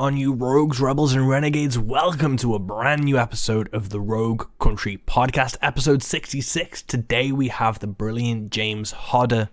on you rogues, rebels, and renegades? Welcome to a brand new episode of the Rogue Country Podcast, episode 66. Today we have the brilliant James Hodder,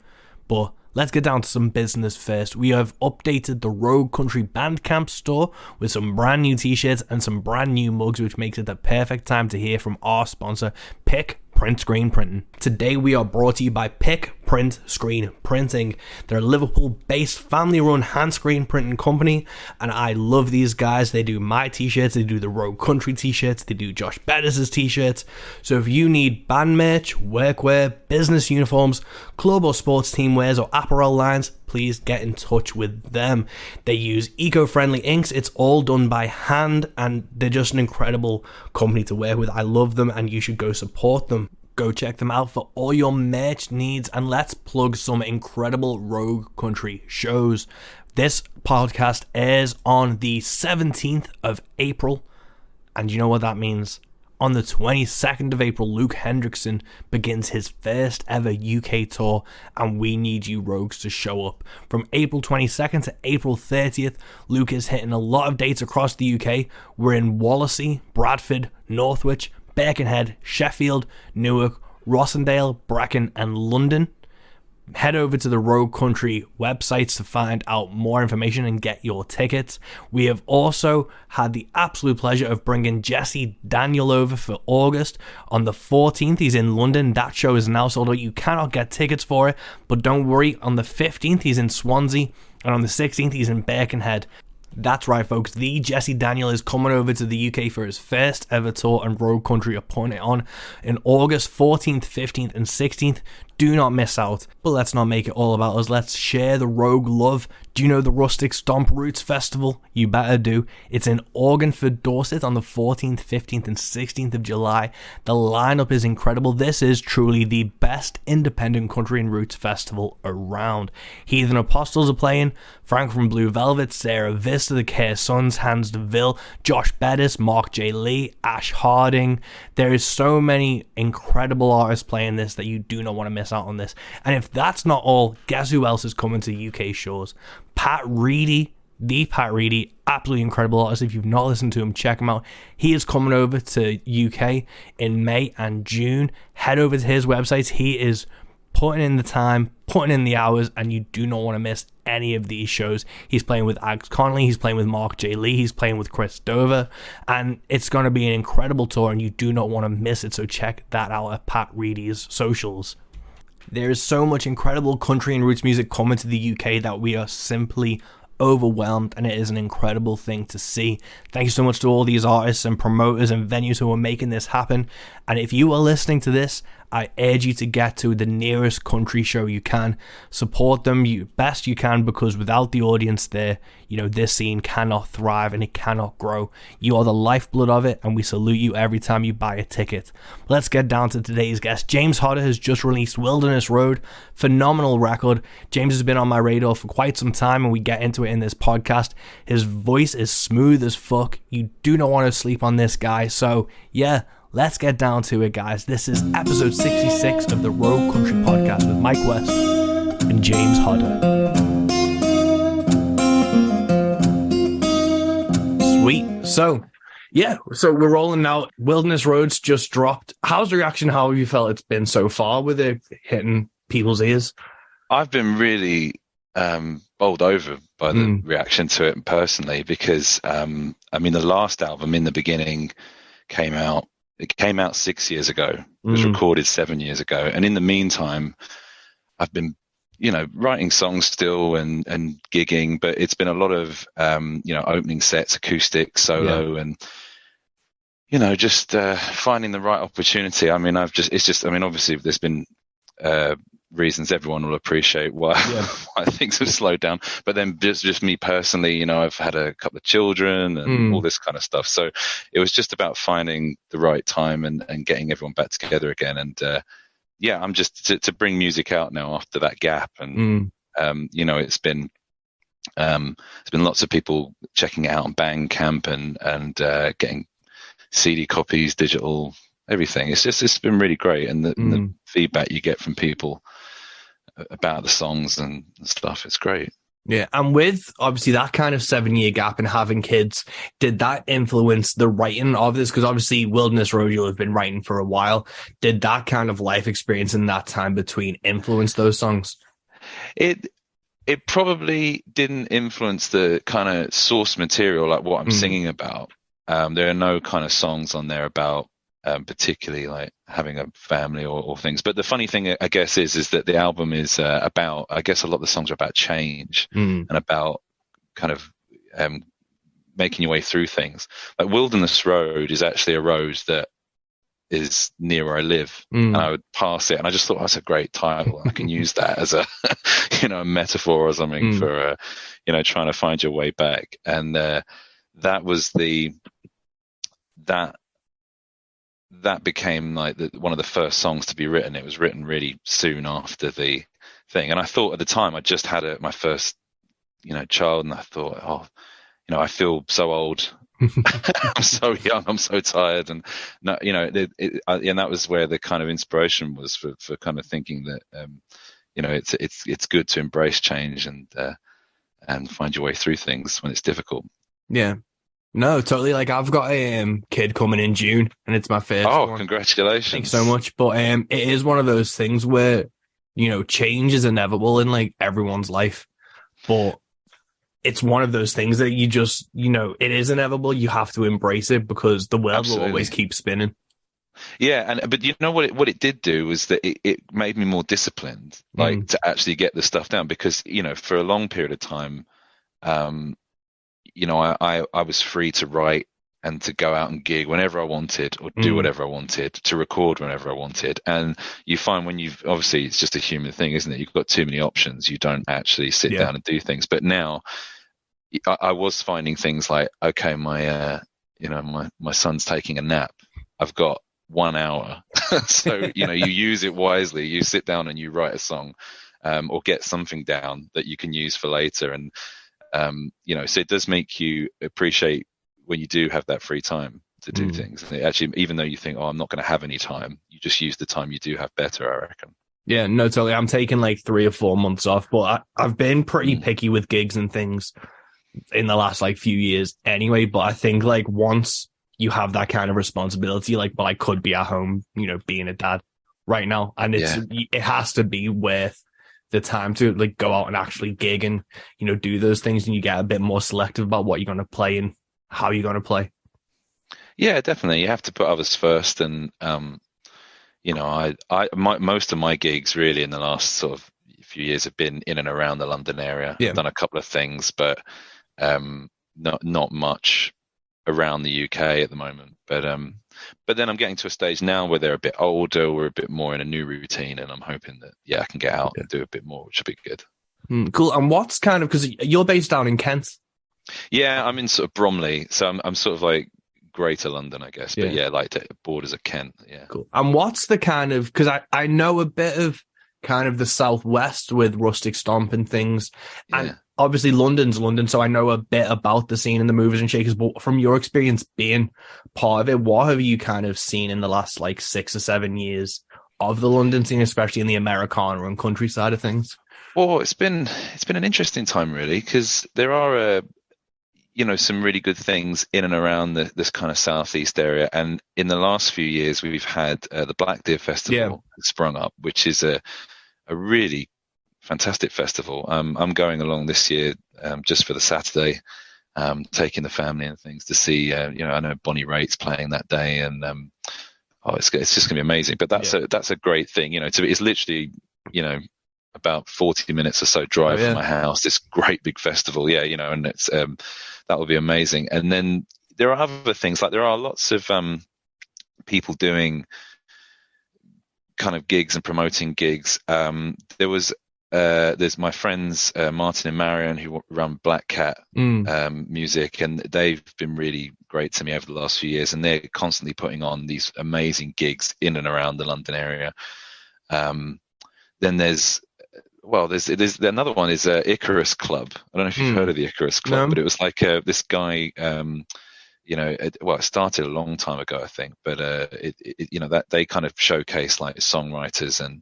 but let's get down to some business first. We have updated the Rogue Country Bandcamp store with some brand new t-shirts and some brand new mugs, which makes it the perfect time to hear from our sponsor, Pick Print Screen Printing. Today we are brought to you by Pick Print Screen Printing. They're a Liverpool-based family-run hand screen printing company, and I love these guys. They do my t-shirts, they do the Rogue Country t-shirts, they do Josh Bettis' t-shirts. So if you need band merch, workwear, business uniforms, club or sports team wears, or apparel lines, please get in touch with them. They use eco-friendly inks. It's all done by hand, and they're just an incredible company to work with. I love them, and you should go support them. Go check them out for all your merch needs, and let's plug some incredible Rogue Country shows. This podcast airs on the 17th of April, and you know what that means? On the 22nd of April, Luke Hendrickson begins his first ever UK tour, and we need you rogues to show up. From April 22nd to April 30th, Luke is hitting a lot of dates across the UK. We're in Wallasey, Bradford, Northwich, Birkenhead, Sheffield, Newark, Rossendale, Bracken, and London. Head over to the Rogue Country websites to find out more information and get your tickets. We have also had the absolute pleasure of bringing Jesse Daniel over for August. On the 14th, he's in London. That show is now sold out. You cannot get tickets for it, but don't worry. On the 15th, he's in Swansea, and on the 16th, he's in Birkenhead. That's right, folks. The Jesse Daniel is coming over to the UK for his first ever tour, and Rogue Country are putting it on in August 14th, 15th, and 16th. Do not miss out. But let's not make it all about us. Let's share the Rogue love. Do you know the Rustic Stomp Roots Festival? You better do. It's in Organford, Dorset on the 14th, 15th, and 16th of July. The lineup is incredible. This is truly the best independent country and roots festival around. Heathen Apostles are playing, Frank from Blue Velvet, Sarah Vista, the Care Sons, Hans DeVille, Josh Bettis, Mark J. Lee, Ash Harding. There is so many incredible artists playing this that you do not want to miss out on this. And if that's not all, guess who else is coming to UK shores? Pat Reedy, the Pat Reedy, absolutely incredible artist. If you've not listened to him, check him out. He is coming over to UK in May and June. Head over to his website. He is putting in the time, putting in the hours, and you do not want to miss any of these shows. He's playing with Ags Connolly, he's playing with Mark J. Lee, he's playing with Chris Dover, and it's going to be an incredible tour, and you do not want to miss it, so check that out at Pat Reedy's socials. There is so much incredible country and roots music coming to the UK that we are simply overwhelmed, and it is an incredible thing to see. Thank you so much to all these artists and promoters and venues who are making this happen. And if you are listening to this, I urge you to get to the nearest country show you can. Support them best you can, because without the audience there, this scene cannot thrive and it cannot grow. You are the lifeblood of it, and we salute you every time you buy a ticket. Let's get down to today's guest. James Hodder has just released Wilderness Road. Phenomenal record. James has been on my radar for quite some time, and we get into it in this podcast. His voice is smooth as fuck. You do not want to sleep on this guy. So yeah, let's get down to it, guys. This is episode 66 of the Rogue Country Podcast with Mike West and James Hodder. Sweet. So we're rolling now. Wilderness Roads just dropped. How's the reaction? How have you felt it's been so far with it hitting people's ears? I've been really bowled over by the reaction to it personally, because the last album, In the Beginning, came out 6 years ago. It was recorded 7 years ago, and in the meantime I've been writing songs still and gigging, but it's been a lot of opening sets, acoustic, solo, and just finding the right opportunity. Obviously there's been reasons everyone will appreciate why things have slowed down, but then just me personally, I've had a couple of children and all this kind of stuff, so it was just about finding the right time and getting everyone back together again. And I'm just to bring music out now after that gap, and it's been lots of people checking it out on Bandcamp and getting CD copies, digital, everything. It's been really great, and the feedback you get from people about the songs and stuff, it's great. Yeah, and with obviously that kind of 7 year gap and having kids, did that influence the writing of this? Because obviously Wilderness Road you'll have been writing for a while. Did that kind of life experience in that time between influence those songs? It it probably didn't influence the kind of source material like what I'm Mm, singing about. There are no kind of songs on there about particularly like having a family or things. But the funny thing, I guess, is that the album is about. I guess a lot of the songs are about change mm, and about kind of um, making your way through things. Like Wilderness Road is actually a road that is near where I live. And mm. I would pass it, and I just thought that's a great title. I can use that as a, a metaphor or something Mm, for, trying to find your way back. And that was that that became like one of the first songs to be written. It was written really soon after the thing, and I thought at the time I just had my first, child, and I thought, oh, I feel so old. I'm so young. I'm so tired, and no, and that was where the kind of inspiration was for kind of thinking that, it's good to embrace change and find your way through things when it's difficult. yeah. No, totally. Like I've got a kid coming in June and it's my first Oh, one. Thanks so congratulations! much. But it is one of those things where, change is inevitable in like everyone's life. But it's one of those things that you just, it is inevitable. You have to embrace it because the world will always Absolutely. keep spinning. Yeah, but you know what it did do was that it made me more disciplined, like Mm, to actually get the stuff down because for a long period of time, um, I was free to write and to go out and gig whenever I wanted or do mm, whatever I wanted, to record whenever I wanted. And you find when you've obviously it's just a human thing, isn't it? You've got too many options. You don't actually sit yeah. down and do things. But now I was finding things like, okay, my son's taking a nap. I've got 1 hour. So, you use it wisely. You sit down and you write a song, or get something down that you can use for later. And so it does make you appreciate when you do have that free time to do Mm. things. And it actually, even though you think, oh, I'm not going to have any time, you just use the time you do have better, I reckon. Yeah, no, totally. I'm taking like 3 or 4 months off, but I've been pretty Mm. picky with gigs and things in the last like few years anyway. But I think like once you have that kind of responsibility, like, well, I could be at home, being a dad right now, and Yeah. it has to be worth the time to like go out and actually gig and do those things, and you get a bit more selective about what you're going to play and how you're going to play. Yeah, definitely. You have to put others first. And, most of my gigs really in the last sort of few years have been in and around the London area. I've Yeah. done a couple of things, but not much around the UK at the moment. But then I'm getting to a stage now where they're a bit older, we're a bit more in a new routine, and I'm hoping that I can get out and do a bit more, which will be good. Cool. And what's kind of, because you're based down in Kent. Yeah, I'm in sort of Bromley, so I'm sort of like Greater London, I guess. But Yeah. yeah, like the borders of Kent. Yeah. Cool. And what's the kind of, because I know a bit of kind of the Southwest with Rustic Stomp and things. And Yeah. obviously London's London, so I know a bit about the scene and the movers and shakers. But from your experience being part of it, what have you kind of seen in the last like 6 or 7 years of the London scene, especially in the Americana and countryside of things? Well, it's been an interesting time really because there are some really good things in and around this kind of southeast area. And in the last few years, we've had the Black Deer Yeah. Festival sprung up, which is a really fantastic festival. I'm going along this year just for the Saturday, taking the family and things to see. I know Bonnie Raitt's playing that day, and it's just going to be amazing. But that's a great thing. It's literally about 40 minutes or so drive from my house. This great big festival, and it's that will be amazing. And then there are other things like there are lots of people doing kind of gigs and promoting gigs. There's my friends Martin and Marion who run Black Cat Music, and they've been really great to me over the last few years, and they're constantly putting on these amazing gigs in and around the London area. Then there's another one is Icarus Club. I don't know if you've heard of the Icarus Club, No. but it was like this guy. It started a long time ago, I think, but that they kind of showcase like songwriters and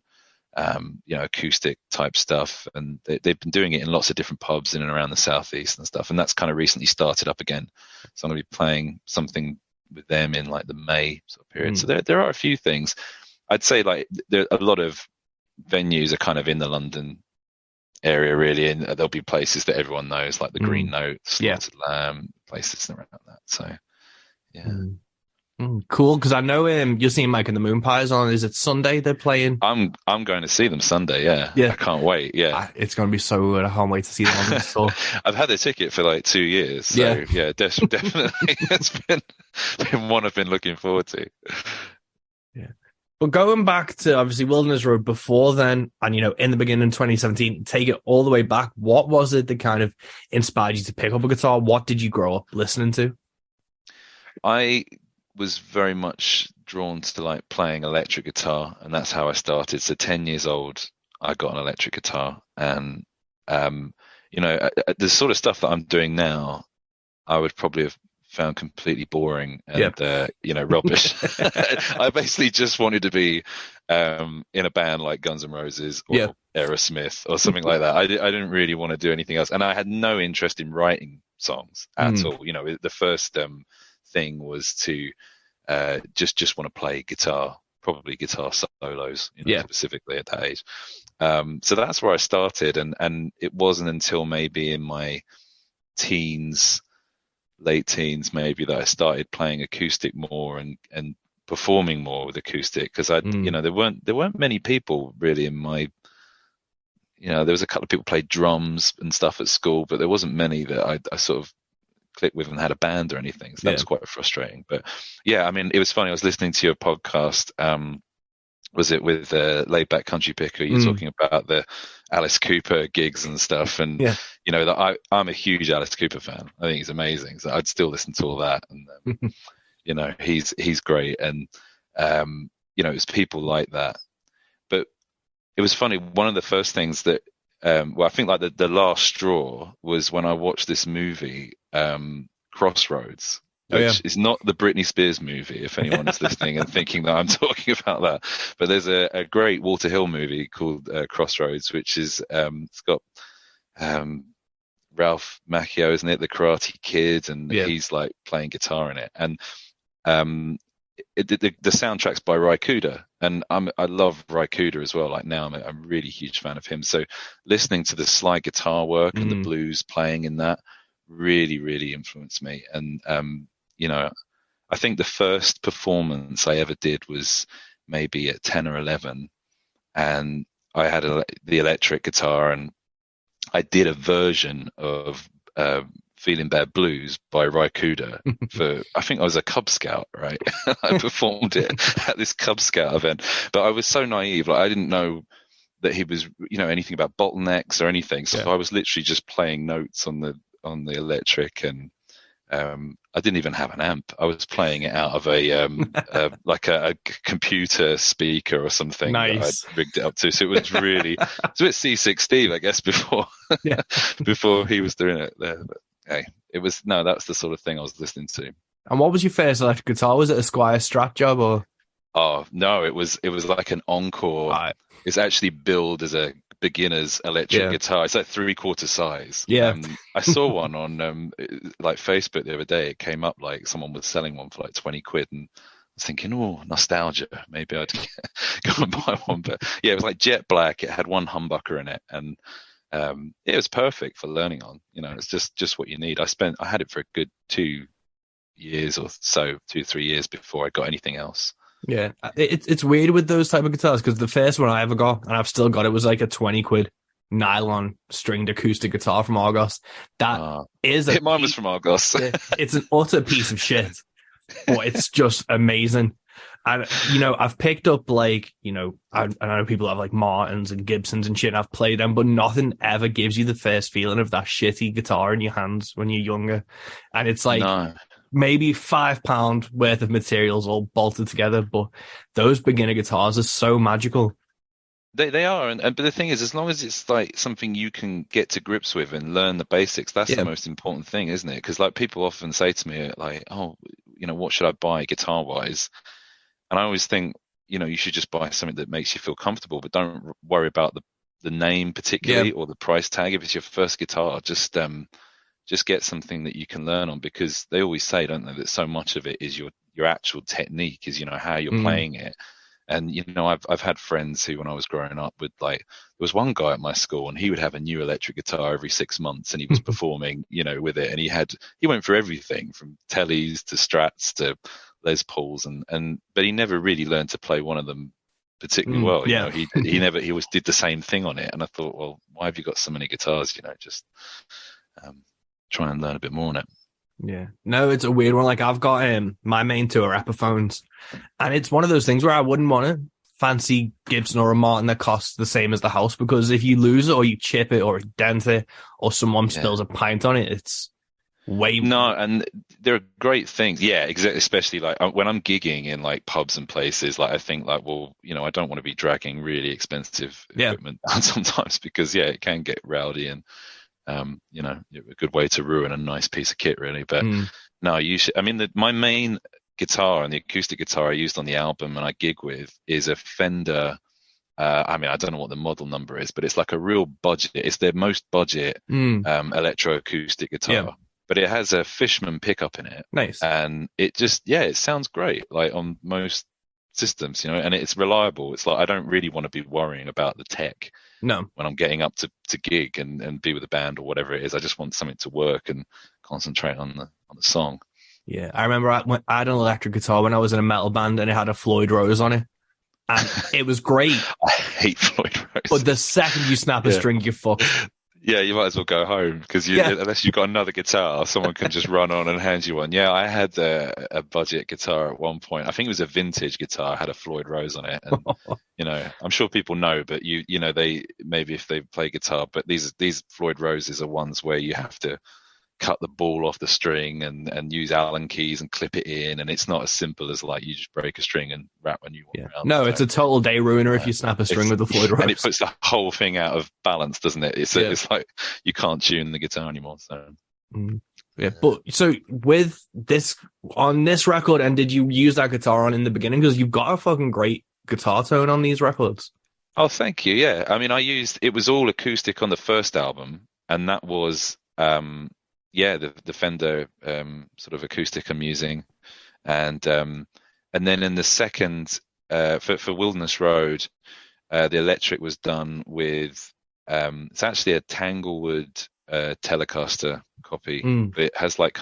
acoustic type stuff, and they've been doing it in lots of different pubs in and around the southeast and stuff. And that's kind of recently started up again. So I'm going to be playing something with them in like the May sort of period. So there are a few things. I'd say like there a lot of venues are kind of in the London area really, and there'll be places that everyone knows, like the Green Note, Slaughtered Lamb, places around that. So yeah. Cool, because I know you're seeing Mike and the Moonpies on. Is it Sunday they're playing? I'm going to see them Sunday. Yeah. I can't wait. Yeah, it's going to be so good. I can't wait to see them on the tour. I've had a ticket for like 2 years. So yeah, definitely, it's been one I've been looking forward to. Yeah. But going back to obviously Wilderness Road before then, and in the beginning of 2017, take it all the way back. What was it that kind of inspired you to pick up a guitar? What did you grow up listening to? I was very much drawn to like playing electric guitar, and that's how I started. So 10 years old, I got an electric guitar, and the sort of stuff that I'm doing now, I would probably have found completely boring and rubbish. I basically just wanted to be in a band like Guns N' Roses or Aerosmith or something like that. I didn't really want to do anything else, and I had no interest in writing songs at all. The first thing was to just want to play guitar, probably guitar solos, specifically at that age. So that's where I started, and it wasn't until maybe in my late teens maybe, that I started playing acoustic more and performing more with acoustic, because there weren't many people really in my, there was a couple of people played drums and stuff at school, but there wasn't many that I sort of clicked with and had a band or anything. So that was quite frustrating. But yeah, I mean, it was funny. I was listening to your podcast. Was it with Laid Back Country Picker? You're talking about the Alice Cooper gigs and stuff, and that I'm a huge Alice Cooper fan. I think he's amazing. So I'd still listen to all that, and he's great. And it's people like that. But it was funny. One of the first things that I think like the last straw was when I watched this movie, Crossroads, which is not the Britney Spears movie, if anyone is listening and thinking that I'm talking about that. But there's a great Walter Hill movie called Crossroads, which is it's got Ralph Macchio, isn't it, the Karate Kid, and he's like playing guitar in it. And the soundtrack's by Ry Cooder, and I love Ry Cooder as well. Like now, I'm a really huge fan of him. So listening to the slide guitar work and the blues playing in that really, really influenced me. And I think the first performance I ever did was maybe at 10 or 11, and I had the electric guitar, and I did a version of Feeling Bad Blues by Ry Cooder for, I think I was a Cub Scout, right? I performed it at this Cub Scout event, but I was so naive. Like I didn't know that he was, anything about bottlenecks or anything. So I was literally just playing notes on the electric, and I didn't even have an amp. I was playing it out of a like a computer speaker or something. Nice. That I'd rigged it up to. So it was really, it's a bit C6 Steve, I guess, before he was doing it there. But hey, that's the sort of thing I was listening to. And what was your first electric guitar? Was it a Squier Strat job or? Oh no, it was like an Encore. Right. It's actually billed as a beginner's electric guitar. It's like 3/4 size. I saw one on like Facebook the other day. It came up like someone was selling one for like 20 quid, and I was thinking, oh, nostalgia, maybe I'd go and buy one. But yeah, it was like jet black. It had one humbucker in it, and it was perfect for learning on. It's just what you need. I had it for a good 2 years or so, 2-3 years before I got anything else. Yeah, it's weird with those type of guitars, because the first one I ever got, and I've still got it, was like a 20 quid nylon stringed acoustic guitar from Argos. That is mine was from Argos. It's an utter piece of shit, but it's just amazing. And I've picked up like I know people have like Martins and Gibsons and shit, and I've played them, but nothing ever gives you the first feeling of that shitty guitar in your hands when you're younger. And it's like maybe £5 worth of materials all bolted together, but those beginner guitars are so magical. They are, but the thing is, as long as it's like something you can get to grips with and learn the basics, that's the most important thing, isn't it? Because like people often say to me, like, oh, what should I buy guitar wise? And I always think, you should just buy something that makes you feel comfortable, but don't worry about the name Yeah. particularly or the price tag. If it's your first guitar, just get something that you can learn on, because they always say, don't they, that so much of it is your actual technique, is how you're playing it. And I've had friends who, when I was growing up, would there was one guy at my school, and he would have a new electric guitar every 6 months, and he was performing, with it, and he went through everything from Tellys to Strats to Les Pauls, but he never really learned to play one of them particularly well. Yeah. He always did the same thing on it, and I thought, well, why have you got so many guitars? Just try and learn a bit more on it. Yeah. No, it's a weird one. Like, I've got my main two are Epiphones, and it's one of those things where I wouldn't want a fancy Gibson or a Martin that costs the same as the house, because if you lose it or you chip it or dent it or someone spills a pint on it, it's way no. And they're great things. Yeah, exactly. Especially like when I'm gigging in like pubs and places, like I think like, well, I don't want to be dragging really expensive equipment sometimes, because it can get rowdy, and a good way to ruin a nice piece of kit, really. But no, you should. I mean, my main guitar and the acoustic guitar I used on the album and I gig with is a Fender. I mean, I don't know what the model number is, but it's like a real budget. It's their most budget electroacoustic guitar, but it has a Fishman pickup in it. Nice. And it just, it sounds great, like on most systems, and it's reliable. It's like I don't really want to be worrying about the tech. No. When I'm getting up to gig and be with a band or whatever it is, I just want something to work and concentrate on the song. Yeah, I remember I had an electric guitar when I was in a metal band, and it had a Floyd Rose on it, and it was great. I hate Floyd Rose. But the second you snap a string, you're fucked. Yeah, you might as well go home, because unless you've got another guitar, someone can just run on and hand you one. Yeah, I had a budget guitar at one point. I think it was a vintage guitar. Had a Floyd Rose on it, and I'm sure people know, but they maybe if they play guitar, but these Floyd Roses are ones where you have to cut the ball off the string and use Allen keys and clip it in, and it's not as simple as like you just break a string and wrap a new one around. No, it's a total day ruiner if you snap a string with the Floyd Rose. And it puts the whole thing out of balance, doesn't it? It's like you can't tune the guitar anymore. So but so with this on this record, and did you use that guitar on in the beginning? Because you've got a fucking great guitar tone on these records. Oh, thank you. Yeah, I mean, it was all acoustic on the first album, and that was the Fender sort of acoustic I'm using, and then in the second for Wilderness Road, the electric was done with it's actually a Tanglewood Telecaster copy, but it has like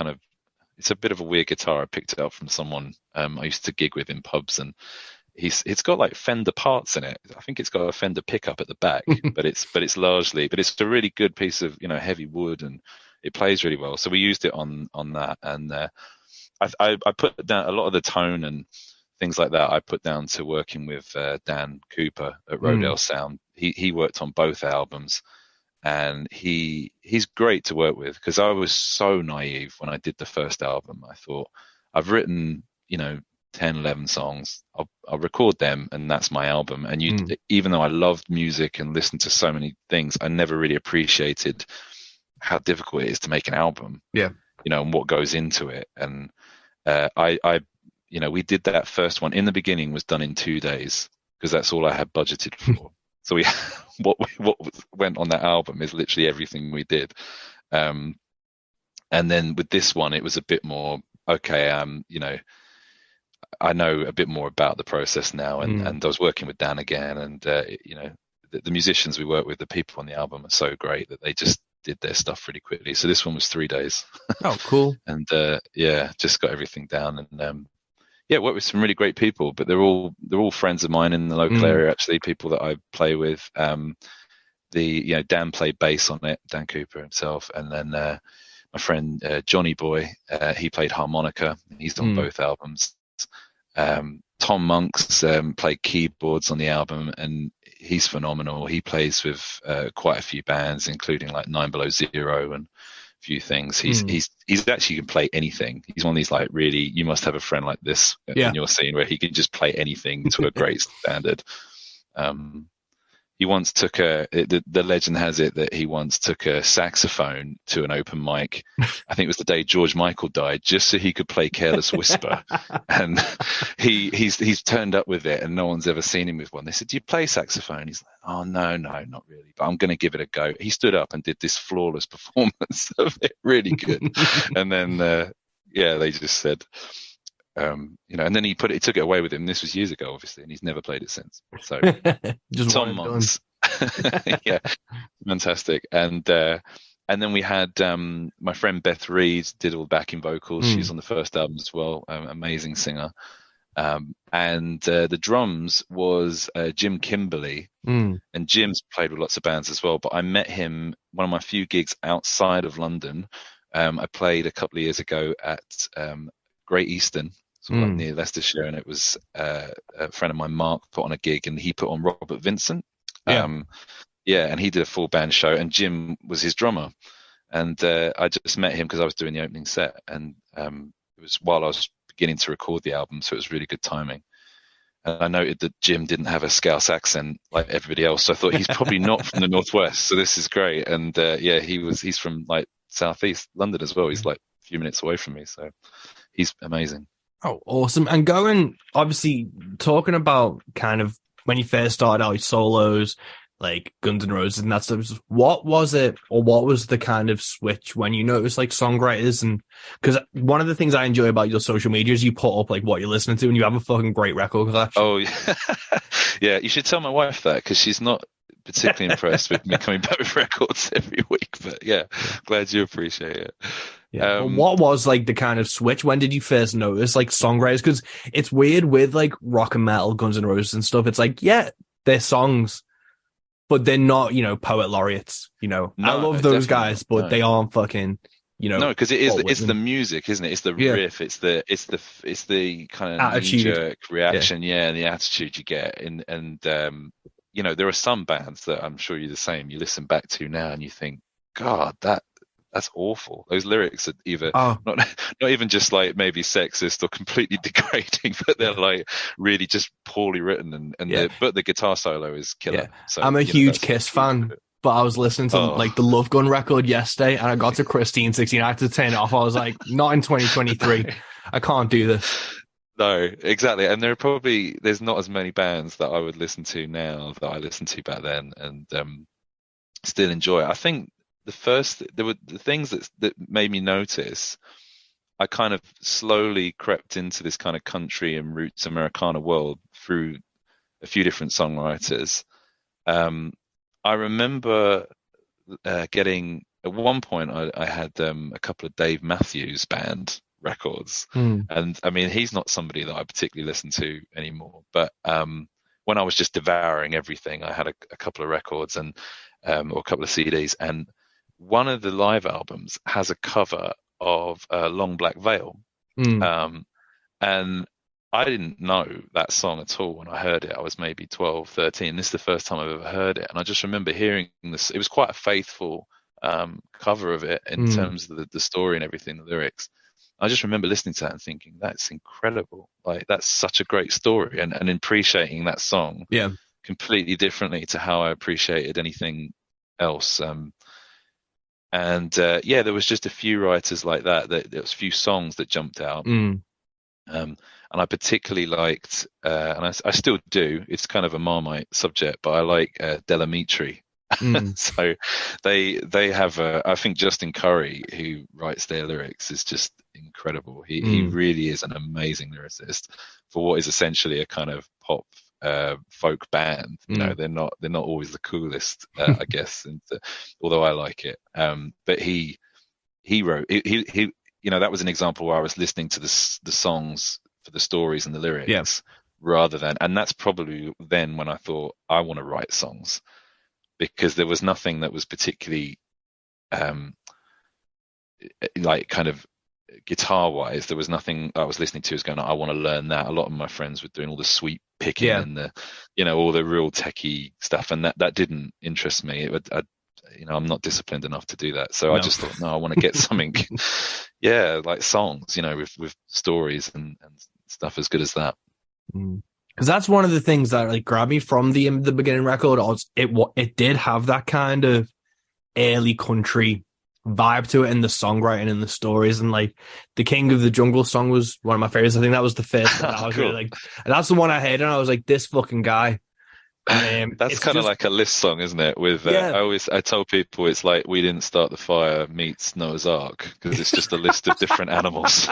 it's a bit of a weird guitar. I picked it up from someone I used to gig with in pubs, and it's got like Fender parts in it. I think it's got a Fender pickup at the back, but it's a really good piece of heavy wood, and it plays really well. So we used it on that, and I put down a lot of the tone and things like that. I put down to working with Dan Cooper at Rodale Sound. He worked on both albums, and he's great to work with, because I was so naive when I did the first album. I thought, I've written 10, 11 songs. I'll record them, and that's my album. And even though I loved music and listened to so many things, I never really appreciated how difficult it is to make an album, and what goes into it. And we did that first one in the beginning was done in 2 days, because that's all I had budgeted for. So what went on that album is literally everything we did. And then with this one, it was a bit more, okay, I know a bit more about the process now, and I was working with Dan again, and the musicians we work with, the people on the album are so great that they just did their stuff really quickly. So this one was 3 days. Oh, cool. And just got everything down, and worked with some really great people, but they're all friends of mine in the local area, actually, people that I play with. Dan played bass on it, Dan Cooper himself, and then my friend Johnny Boy, he played harmonica. He's on both albums. Tom Monks played keyboards on the album, and he's phenomenal. He plays with quite a few bands, including like 9 Below Zero and a few things. He's actually can play anything. He's one of these like really, you must have a friend like this in your scene, where he can just play anything to a great standard. he once took the legend has it that he once took a saxophone to an open mic. I think it was the day George Michael died, just so he could play Careless Whisper. And he's turned up with it, and no one's ever seen him with one. They said, "Do you play saxophone?" He's like, "Oh, no, not really, but I'm going to give it a go." He stood up and did this flawless performance of it, really good. And then they just said, and then he took it away with him. This was years ago, obviously, and he's never played it since. So just Tom Monks, yeah, fantastic. And then we had my friend Beth Reed did all the backing vocals. She's on the first album as well. Amazing singer. And the drums was Jim Kimberly, and Jim's played with lots of bands as well. But I met him one of my few gigs outside of London. I played a couple of years ago at Great Eastern, sort of like near Leicestershire, and it was a friend of mine, Mark, put on a gig, and he put on Robert Vincent. And he did a full band show, and Jim was his drummer. And I just met him because I was doing the opening set, and it was while I was beginning to record the album, so it was really good timing. And I noted that Jim didn't have a Scouse accent like everybody else, so I thought he's probably not from the Northwest, so this is great. And he's from like Southeast London as well. He's like a few minutes away from me, so he's amazing. Oh, awesome. And obviously talking about kind of when you first started out solos, like Guns N' Roses and that stuff, what was it, or what was the kind of switch when you noticed like songwriters? And because one of the things I enjoy about your social media is you put up like what you're listening to, and you have a fucking great record collection. Oh, yeah. Yeah, you should tell my wife that, because she's not particularly impressed with me coming back with records every week. But yeah, glad you appreciate it. Yeah. What was like the kind of switch? When did you first notice like songwriters? Because it's weird with like rock and metal, Guns N' Roses and stuff. It's like, yeah, they're songs, but they're not, poet laureates. No, I love those guys, but they aren't fucking, No, because it's the music, isn't it? It's the riff. It's the kind of knee-jerk reaction, and the attitude you get. And there are some bands that I'm sure you're the same. You listen back to now and you think, God, that's awful. Those lyrics are either not even just like maybe sexist or completely degrading, but they're like really just poorly written, but the guitar solo is killer. Yeah. So I'm a huge Kiss fan, but I was listening to like the Love Gun record yesterday, and I got to Christine 16. I had to turn it off. I was like, not in 2023. I can't do this. No, exactly. And there's not as many bands that I would listen to now that I listened to back then, and still enjoy it. I think there were the things that made me notice. I kind of slowly crept into this kind of country and roots Americana world through a few different songwriters. I remember getting, at one point I had a couple of Dave Matthews Band records, and I mean, he's not somebody that I particularly listen to anymore, but when I was just devouring everything, I had a couple of records and or a couple of CDs, and one of the live albums has a cover of Long Black Veil. And I didn't know that song at all when I heard it. I was maybe 12, 13. This is the first time I've ever heard it. And I just remember hearing this. It was quite a faithful cover of it in terms of the story and everything, the lyrics. I just remember listening to that and thinking, that's incredible. Like, that's such a great story, and appreciating that song completely differently to how I appreciated anything else. There was just a few writers like that. There was a few songs that jumped out. And I particularly liked, and I still do, it's kind of a Marmite subject, but I like Delamitri. So they have I think Justin Curry, who writes their lyrics, is just incredible. He really is an amazing lyricist for what is essentially a kind of pop folk band. They're not always the coolest, I guess, although I like it. But he wrote he that was an example where I was listening to the songs for the stories and the lyrics rather than, and that's probably then when I thought I want to write songs, because there was nothing that was particularly like kind of guitar wise, there was nothing I was listening to as going, I want to learn that. A lot of my friends were doing all the sweep picking and the all the real techie stuff, and that didn't interest me. I'm not disciplined enough to do that, so I just thought, no, I want to get something like songs with stories and stuff as good as that. Because that's one of the things that like grabbed me from the beginning record. It did have that kind of early country vibe to it, and the songwriting and the stories, and like the King of the Jungle song was one of my favorites. I think that was the first one that I was Cool. really like, and that's the one I heard, and I was like, this fucking guy. And That's it's kind of just like a list song, isn't it? With yeah, I tell people it's like We Didn't Start the Fire meets Noah's Ark, because it's just a list of different animals.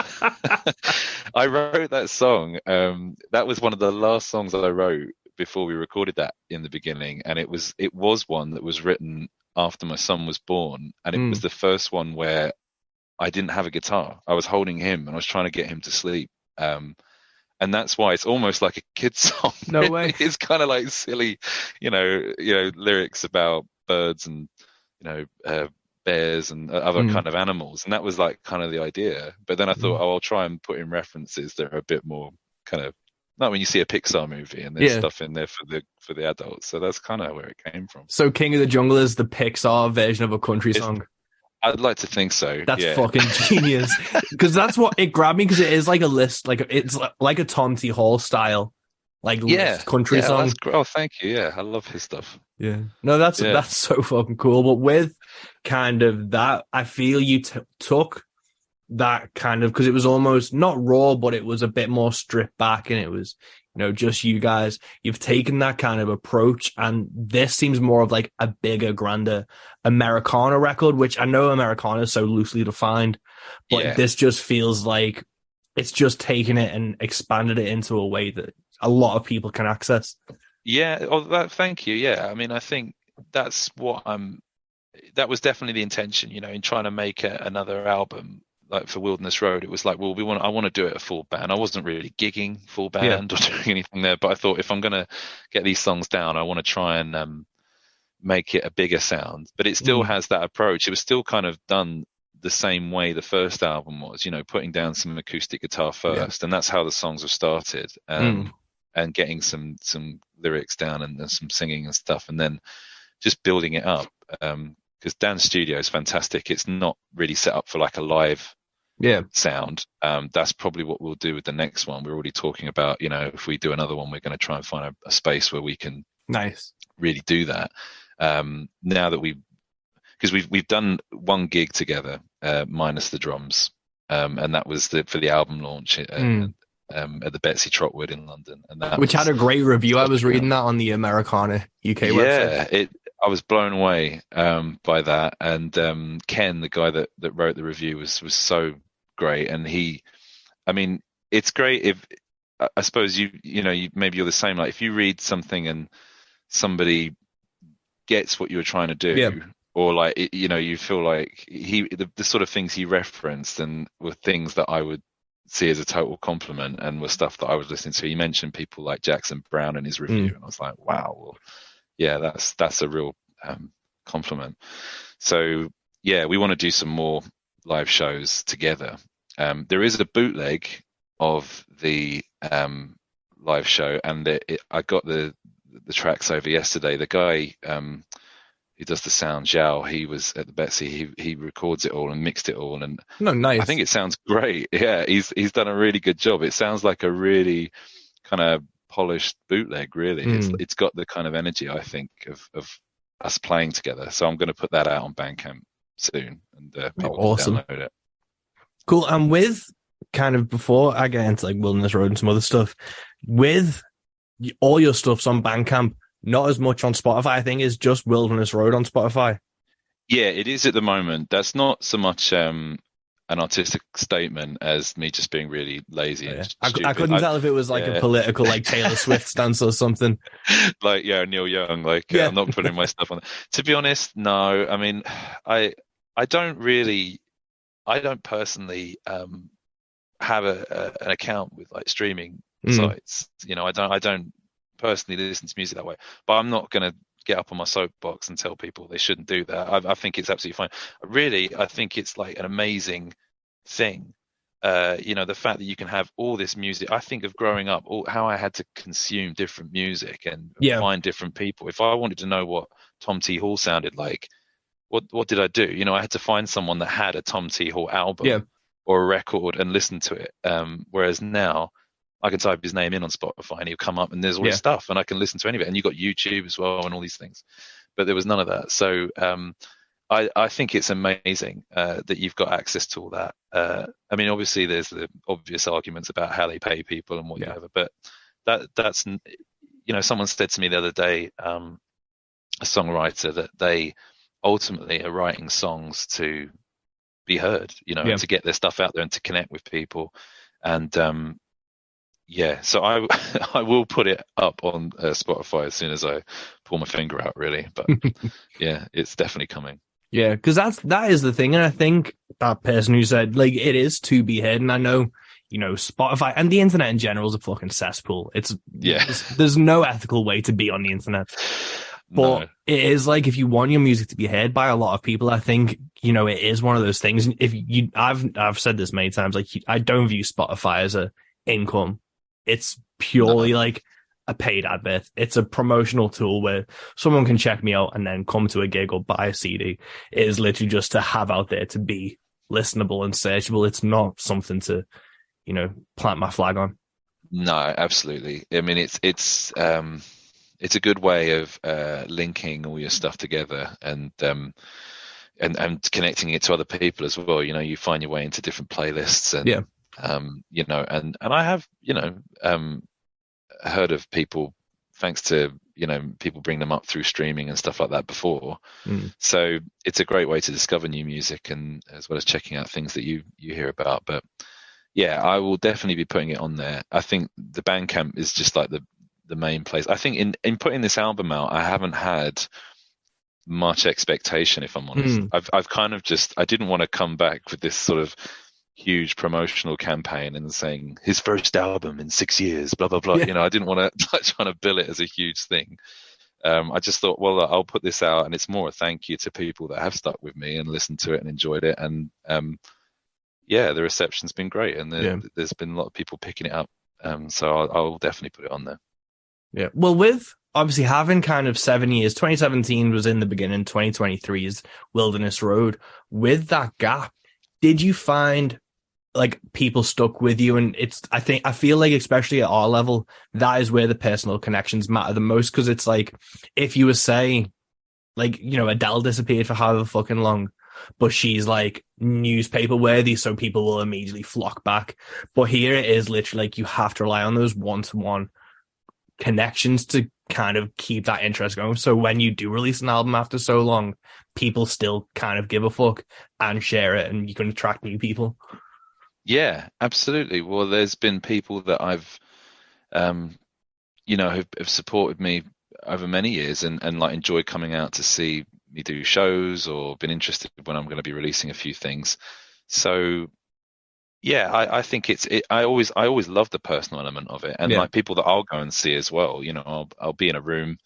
I wrote that song. That was one of the last songs that I wrote before we recorded that in the beginning, and it was one that was written after my son was born, and it was Mm, the first one where I didn't have a guitar. I was holding him and I was trying to get him to sleep. And that's why it's almost like a kid's song. no way. Really. It's kind of like silly, lyrics about birds and bears and other Mm, kind of animals, and that was like kind of the idea. But then I thought, mm. oh, I'll try and put in references that are a bit more kind of like when you see a Pixar movie and there's Yeah. stuff in there for the adults. So that's kind of where it came from. So King of the Jungle is the Pixar version of a country It's, song. I'd like to think so. That's Yeah. fucking genius. Because that's what it grabbed me. Because it is like a list, like it's like a Tom T. Hall style, like Yeah. list country Yeah. song. That's great. Oh, thank you. Yeah. I love his stuff. Yeah. No, that's Yeah. so fucking cool. But with kind of that, I feel you took that kind of, because it was almost not raw, but it was a bit more stripped back, and it was, just you guys. You've taken that kind of approach, and this seems more of like a bigger, grander Americana record, which I know Americana is so loosely defined, but Yeah. this just feels like it's just taken it and expanded it into a way that a lot of people can access. Yeah. Oh, thank you. Yeah. I mean, I think that's what that was definitely the intention, in trying to make another album. Like for Wilderness Road, it was like, well, I want to do it a full band. I wasn't really gigging full Yeah. band or doing anything there, but I thought if I'm going to get these songs down, I want to try and make it a bigger sound. But it still Mm. has that approach. It was still kind of done the same way the first album was, putting down some acoustic guitar Yeah. first, and that's how the songs have started. And getting some lyrics down and some singing and stuff, and then just building it up. Because Dan's studio is fantastic. It's not really set up for like a live Yeah. sound. That's probably what we'll do with the next one. We're already talking about, if we do another one, we're going to try and find a space where we can Nice. really do that. Now that because we've done one gig together, minus the drums, and that was for the album launch at the Betsy Trotwood in London, and Which had a great review. I was reading that on the Americana UK website. Yeah, I was blown away by that, and Ken, the guy that wrote the review, was so great, and it's great if I suppose maybe you're the same. Like if you read something and somebody gets what you were trying to do, Yeah. or like you feel like the sort of things he referenced and were things that I would see as a total compliment and were stuff that I was listening to. He mentioned people like Jackson Browne in his review, and I was like, wow, well, yeah, that's a real compliment. So yeah, we want to do some more live shows together. There is a bootleg of the live show, and I got the tracks over yesterday. The guy who does the sound, Zhao, he was at the Betsy. He records it all and mixed it all, and No, nice. I think it sounds great. Yeah, he's done a really good job. It sounds like a really kind of polished bootleg. Really, it's got the kind of energy, I think, of us playing together. So I'm going to put that out on Bandcamp soon, and people awesome. can download it. Cool. And with kind of, before I get into like Wilderness Road and some other stuff, with all your stuff's on Bandcamp, not as much on Spotify. I think is just Wilderness Road on Spotify. Yeah, it is at the moment. That's not so much an artistic statement as me just being really lazy and stupid. I couldn't tell if it was like a political, like Taylor Swift stance or something. Like, yeah, Neil Young. Like, I'm not putting my stuff on. To be honest, no. I mean, I don't personally have an account with like streaming sites. I don't personally listen to music that way. But I'm not going to get up on my soapbox and tell people they shouldn't do that. I think it's absolutely fine. Really, I think it's like an amazing thing. The fact that you can have all this music. I think of growing up, how I had to consume different music and find different people. If I wanted to know what Tom T. Hall sounded like, what did I do? I had to find someone that had a Tom T. Hall album or a record and listen to it. Whereas now, I can type his name in on Spotify and he'll come up and there's all his Yeah. stuff and I can listen to any of it. And you've got YouTube as well and all these things. But there was none of that. So I think it's amazing that you've got access to all that. I mean, obviously there's the obvious arguments about how they pay people and whatever, but that's, you know, someone said to me the other day, a songwriter, that they ultimately are writing songs to be heard, you know, and to get their stuff out there and to connect with people. And so I will put it up on Spotify as soon as I pull my finger out, really. But yeah, it's definitely coming. Yeah, because that is the thing, and I think that person who said, like, it is to be heard, and I know, you know, Spotify and the internet in general is a fucking cesspool. There's no ethical way to be on the internet, but No. it is like, if you want your music to be heard by a lot of people, I think, you know, it is one of those things. I've said this many times, like, I don't view Spotify as a income. It's purely like a paid advert. It's a promotional tool where someone can check me out and then come to a gig or buy a CD. It is literally just to have out there to be listenable and searchable. It's not something to, you know, plant my flag on. No, absolutely. I mean, it's a good way of linking all your stuff together and connecting it to other people as well. You know, you find your way into different playlists and you know, and I have, you know, heard of people, thanks to, you know, people bring them up through streaming and stuff like that before. So it's a great way to discover new music, and as well as checking out things that you hear about. But yeah, I will definitely be putting it on there. I think the Bandcamp is just like the main place. I think in putting this album out, I haven't had much expectation, if I'm honest. I've kind of just, I didn't want to come back with this sort of huge promotional campaign and saying his first album in 6 years, blah blah blah. You know, I didn't want to trying to bill it as a huge thing. I just thought, well, I'll put this out, and it's more a thank you to people that have stuck with me and listened to it and enjoyed it. And the reception's been great, and there's been a lot of people picking it up. So I'll definitely put it on there. Yeah. Well, with obviously having kind of 7 years, 2017 was in the beginning, 2023 is Wilderness Road. With that gap, did you find like people stuck with you? And I feel like, especially at our level, that is where the personal connections matter the most. Cause it's like, if you were saying, like, you know, Adele disappeared for however fucking long, but she's like newspaper worthy, so people will immediately flock back. But here it is literally like, you have to rely on those one-to-one connections to kind of keep that interest going. So when you do release an album after so long, people still kind of give a fuck and share it, and you can attract new people. Yeah, absolutely. Well, there's been people that I've, you know, have supported me over many years and like enjoyed coming out to see me do shows, or been interested when I'm going to be releasing a few things. So yeah, I think I always love the personal element of it, and like people that I'll go and see as well. You know, I'll be in a room,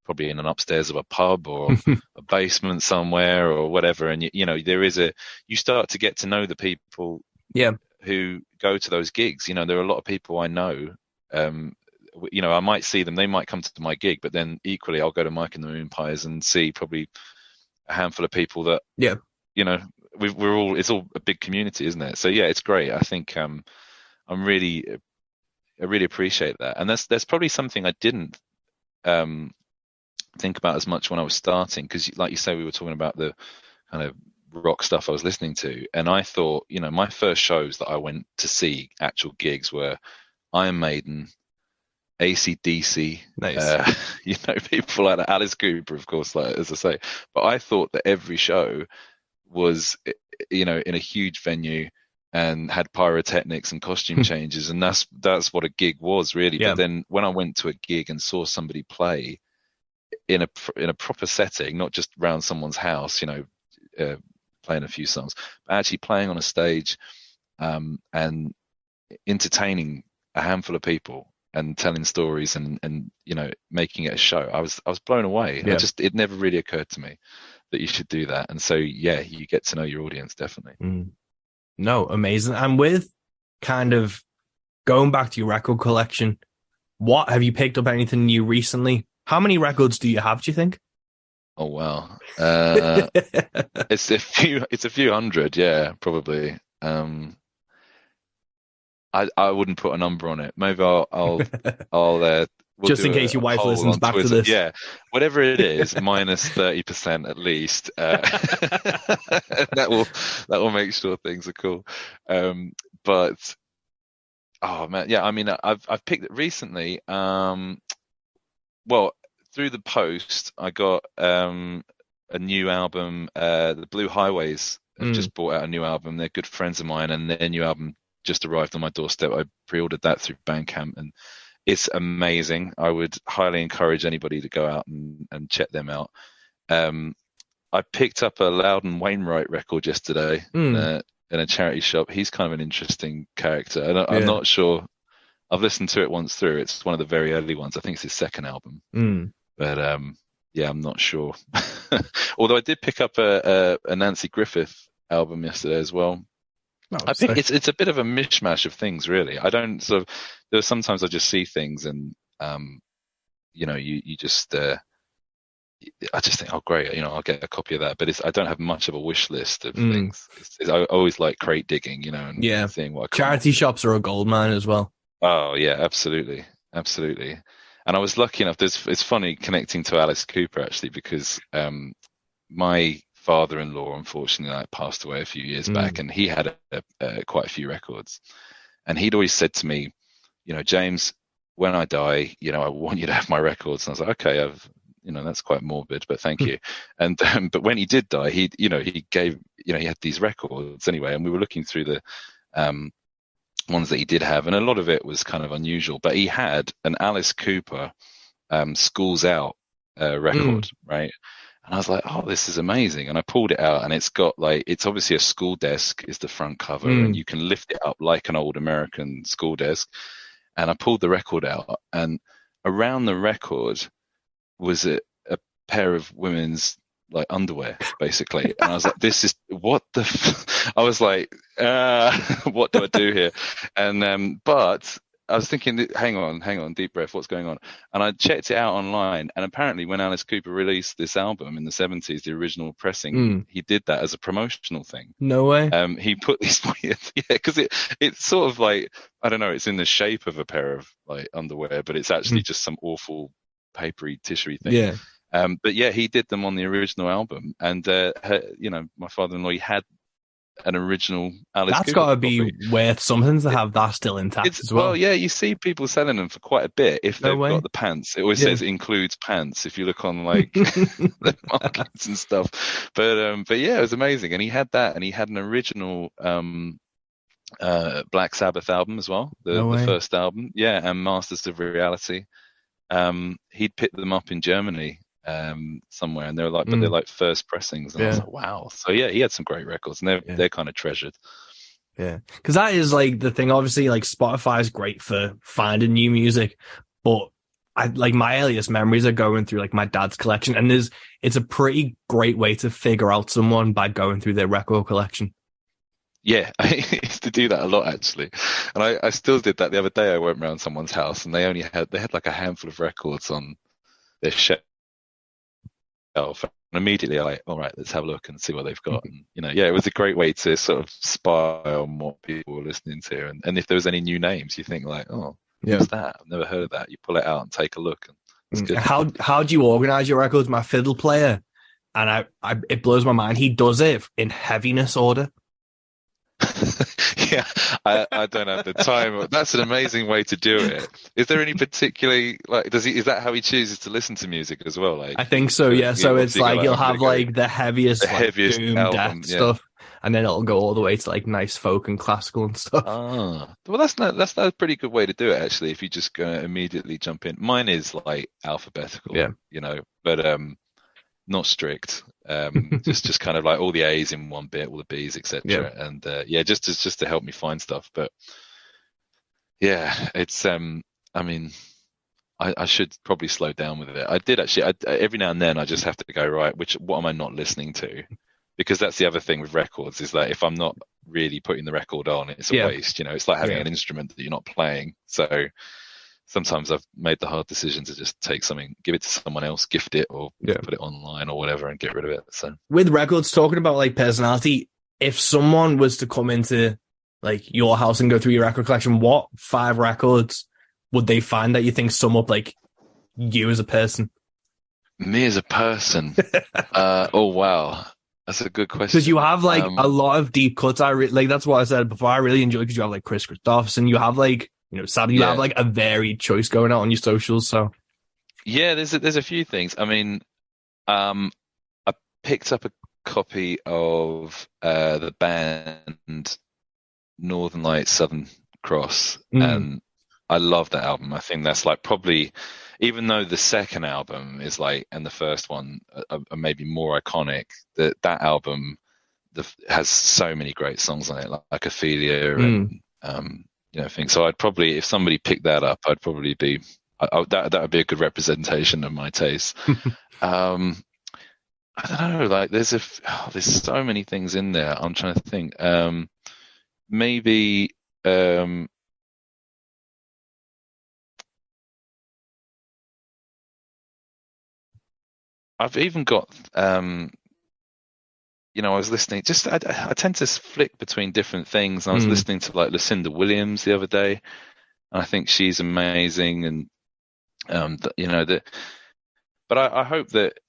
probably in an upstairs of a pub or a basement somewhere or whatever, and you know, you start to get to know the people who go to those gigs. You know, there are a lot of people I know. You know, I might see them, they might come to my gig, but then equally I'll go to Mike and the Moon Pies and see probably a handful of people that, you know, it's all a big community, isn't it? So yeah, it's great. I think I really appreciate that, and that's probably something I didn't think about as much when I was starting, because like you say, we were talking about the kind of rock stuff I was listening to, and I thought, you know, my first shows that I went to see, actual gigs, were Iron Maiden, AC/DC, nice. You know, people like that, Alice Cooper, of course, like, as I say. But I thought that every show was, you know, in a huge venue and had pyrotechnics and costume changes, and that's what a gig was, really. But then when I went to a gig and saw somebody play in a proper setting, not just around someone's house, you know, playing a few songs, but actually playing on a stage and entertaining a handful of people and telling stories and you know, making it a show, I was blown away. It never really occurred to me that you should do that. And so yeah, you get to know your audience, definitely. No, amazing. And with kind of going back to your record collection, what have you picked up anything new recently? How many records do you have, do you think? Oh wow. It's a few hundred, yeah, probably. I wouldn't put a number on it. Maybe I'll we'll Just do in case your a wife poll listens on back to Twitter. this. Yeah, whatever it is, minus 30% at least. That will make sure things are cool. But oh man, yeah. I mean, I've picked it recently. Well, through the post, I got a new album. The Blue Highways have just brought out a new album. They're good friends of mine, and their new album just arrived on my doorstep. I pre-ordered that through Bandcamp, and it's amazing. I would highly encourage anybody to go out and check them out. I picked up a Loudon Wainwright record yesterday in a charity shop. He's kind of an interesting character. I'm not sure. I've listened to it once through. It's one of the very early ones. I think it's his second album. But yeah, I'm not sure. Although I did pick up a Nancy Griffith album yesterday as well. Oh, I think it's a bit of a mishmash of things, really. I don't sort of. There's sometimes I just see things and you just. I just think, oh great, I'll get a copy of that. But I don't have much of a wish list of things. I always like crate digging, and seeing what I charity shops are a goldmine as well. Oh yeah, absolutely. And I was lucky enough. It's funny connecting to Alice Cooper actually, because my father-in-law unfortunately passed away a few years back, and he had quite a few records, and he'd always said to me, James, when I die, I want you to have my records. And I was like, okay, that's quite morbid, but thank you. And but when he did die, he gave, he had these records anyway, and we were looking through the ones that he did have, and a lot of it was kind of unusual, but he had an Alice Cooper Schools Out record, right? And I was like, oh, this is amazing. And I pulled it out, and it's got it's obviously a school desk is the front cover, and you can lift it up like an old American school desk. And I pulled the record out, and around the record was a pair of women's underwear, basically. And I was like, this is what I was like, what do I do here? And but I was thinking, hang on, deep breath, what's going on? And I checked it out online, and apparently when Alice Cooper released this album in the 70s, the original pressing, he did that as a promotional thing. No way. He put these, because it's sort of I don't know, it's in the shape of a pair of underwear, but it's actually just some awful papery, tissuey thing. Yeah. But yeah, he did them on the original album, and my father-in-law, he had an original Alice That's Cooper got to copy. be worth something to have that still intact as well. Well, yeah, you see people selling them for quite a bit if they've got the pants. It always says includes pants if you look on the markets and stuff. But yeah, it was amazing, and he had that, and he had an original Black Sabbath album as well, the first album, and Masters of Reality. He'd picked them up in Germany somewhere, and they're but they're first pressings, and I was like, wow. So yeah, he had some great records, and they're kind of treasured. Yeah, because that is the thing. Obviously, Spotify is great for finding new music, but I my earliest memories are going through my dad's collection, and it's a pretty great way to figure out someone by going through their record collection. Yeah, I used to do that a lot actually, and I still did that the other day. I went around someone's house, and they had a handful of records on their shelf, and immediately all right, let's have a look and see what they've got. And, it was a great way to sort of spy on what people were listening to, and if there was any new names, you think what's that? I've never heard of that. You pull it out and take a look, and it's good. How do you organize your records? My fiddle player, and it blows my mind. He does it in heaviness order. Yeah, I don't have the time. That's an amazing way to do it. Is there any particularly is that how he chooses to listen to music as well? I think so. Yeah. So it's he'll have the heaviest doom album, death stuff, and then it'll go all the way to nice folk and classical and stuff. Well, that's a pretty good way to do it actually. If you just go immediately jump in, mine is alphabetical. Yeah. But not strict. Just kind of all the A's in one bit, all the B's, etc. And just to help me find stuff. But yeah, it's I mean, I should probably slow down with it. I did actually. Every now and then I just have to go, right, what am I not listening to? Because that's the other thing with records is that if I'm not really putting the record on, it's a waste. It's like having an instrument that you're not playing. So sometimes I've made the hard decision to just take something, give it to someone else, gift it, or put it online or whatever, and get rid of it. So with records, talking about personality, if someone was to come into like your house and go through your record collection, what 5 records would they find that you think sum up like you as a person? Me as a person. Oh wow, that's a good question. Because you have like a lot of deep cuts. Like that's what I said before. I really enjoy because you have like Chris Christopherson. You have like sadly you have like a varied choice going out on your socials. So yeah, there's a few things. I mean, I picked up a copy of the band Northern Lights, Southern Cross, and I love that album. I think that's like probably, even though the second album is like, and the first one are maybe more iconic, that album has so many great songs on it, like Ophelia and things. So I'd probably, if somebody picked that up, I'd probably be that would be a good representation of my taste. I don't know, like there's so many things in there. I'm trying to think. Maybe I've even got I was listening. Just I tend to flick between different things. And I was listening to like Lucinda Williams the other day, and I think she's amazing. And but I hope that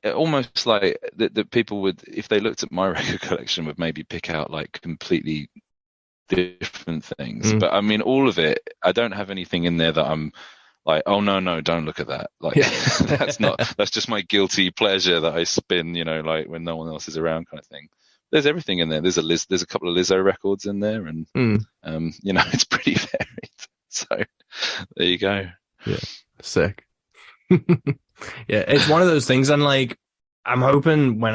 almost like that people would, if they looked at my record collection, would maybe pick out like completely different things. But I mean, all of it, I don't have anything in there that I'm like, oh no, don't look at that. Like that's just my guilty pleasure that I spin, like when no one else is around, kind of thing. There's everything in there. There's a couple of Lizzo records in there, and it's pretty varied. So there you go. Yeah, sick. Yeah, it's one of those things, and like I'm hoping when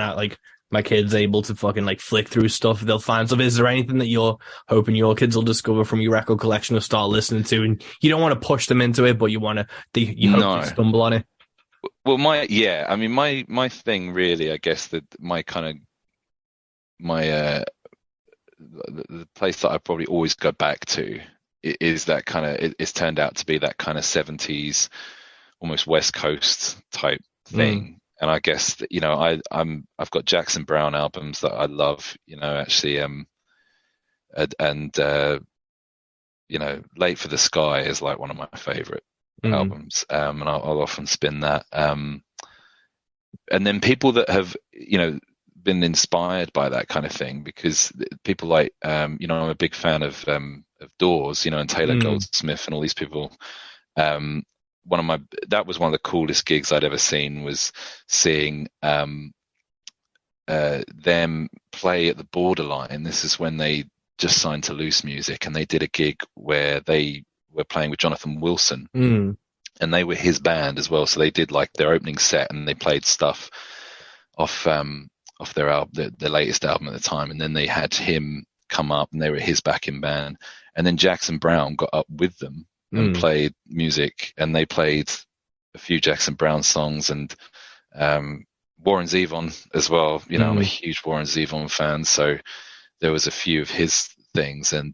my kid's able to fucking like flick through stuff, they'll find stuff. Is there anything that you're hoping your kids will discover from your record collection or start listening to? And you don't want to push them into it, but you hope they stumble on it. Well, my thing really, I guess that the place that I probably always go back to is that kind of, it's turned out to be that kind of 70s, almost West Coast type thing. And I guess that, I've got Jackson Browne albums that I love, actually, and Late for the Sky is like one of my favorite albums, and I'll often spin that. And then people that have, been inspired by that kind of thing, because people like, I'm a big fan of Doors, and Taylor Goldsmith and all these people. That was one of the coolest gigs I'd ever seen, was seeing them play at the Borderline. This is when they just signed to Loose Music, and they did a gig where they were playing with Jonathan Wilson, and they were his band as well. So they did like their opening set, and they played stuff off their album, their latest album at the time, and then they had him come up, and they were his backing band, and then Jackson Browne got up with them and played music, and they played a few Jackson Browne songs, and Warren Zevon as well. I'm a huge Warren Zevon fan, so there was a few of his things, and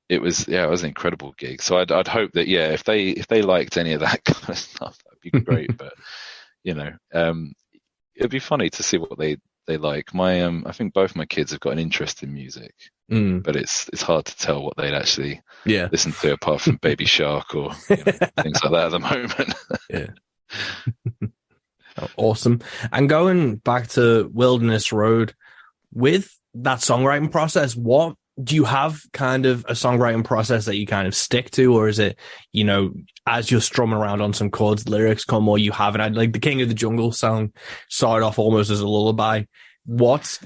it was an incredible gig. So I'd hope that if they liked any of that kind of stuff, that'd be great. But it'd be funny to see what they like. I think both my kids have got an interest in music, but it's hard to tell what they'd actually listen to apart from Baby Shark or things like that at the moment. Yeah. Awesome. And going back to Wilderness Road, with that songwriting process, what do you have kind of a songwriting process that you kind of stick to, or is it, as you're strumming around on some chords, lyrics come, or you haven't? Like the King of the Jungle song started off almost as a lullaby.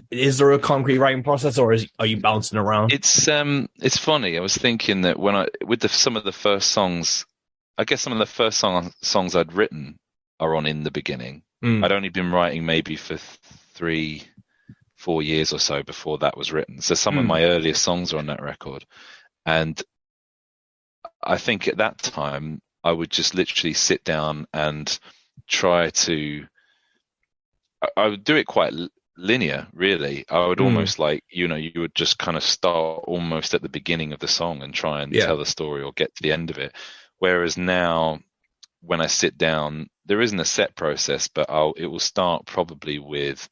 Is there a concrete writing process, or are you bouncing around? It's funny. I was thinking that some of the first songs, I guess some of the first songs I'd written are on In the Beginning. I'd only been writing maybe for 3-4 years or so before that was written. So some of my earliest songs are on that record. And I think at that time, I would just literally sit down and try to, I would do it quite linear, really. I would almost like, you would just kind of start almost at the beginning of the song and try and tell the story or get to the end of it. Whereas now, when I sit down, there isn't a set process, but it will start probably with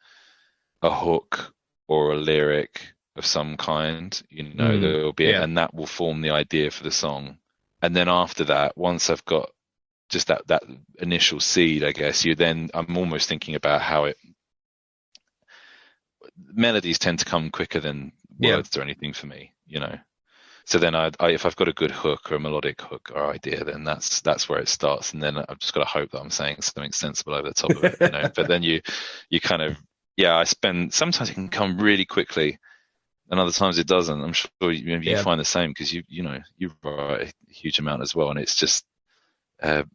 a hook or a lyric, of some kind, there'll be, and that will form the idea for the song. And then after that, once I've got just that initial seed, I guess, I'm almost thinking about how melodies tend to come quicker than words or anything for me, So then if I've got a good hook or a melodic hook or idea, then that's where it starts. And then I've just got to hope that I'm saying something sensible over the top of it, But then you kind of, sometimes it can come really quickly and other times it doesn't. I'm sure you find the same because you write a huge amount as well. And it's just,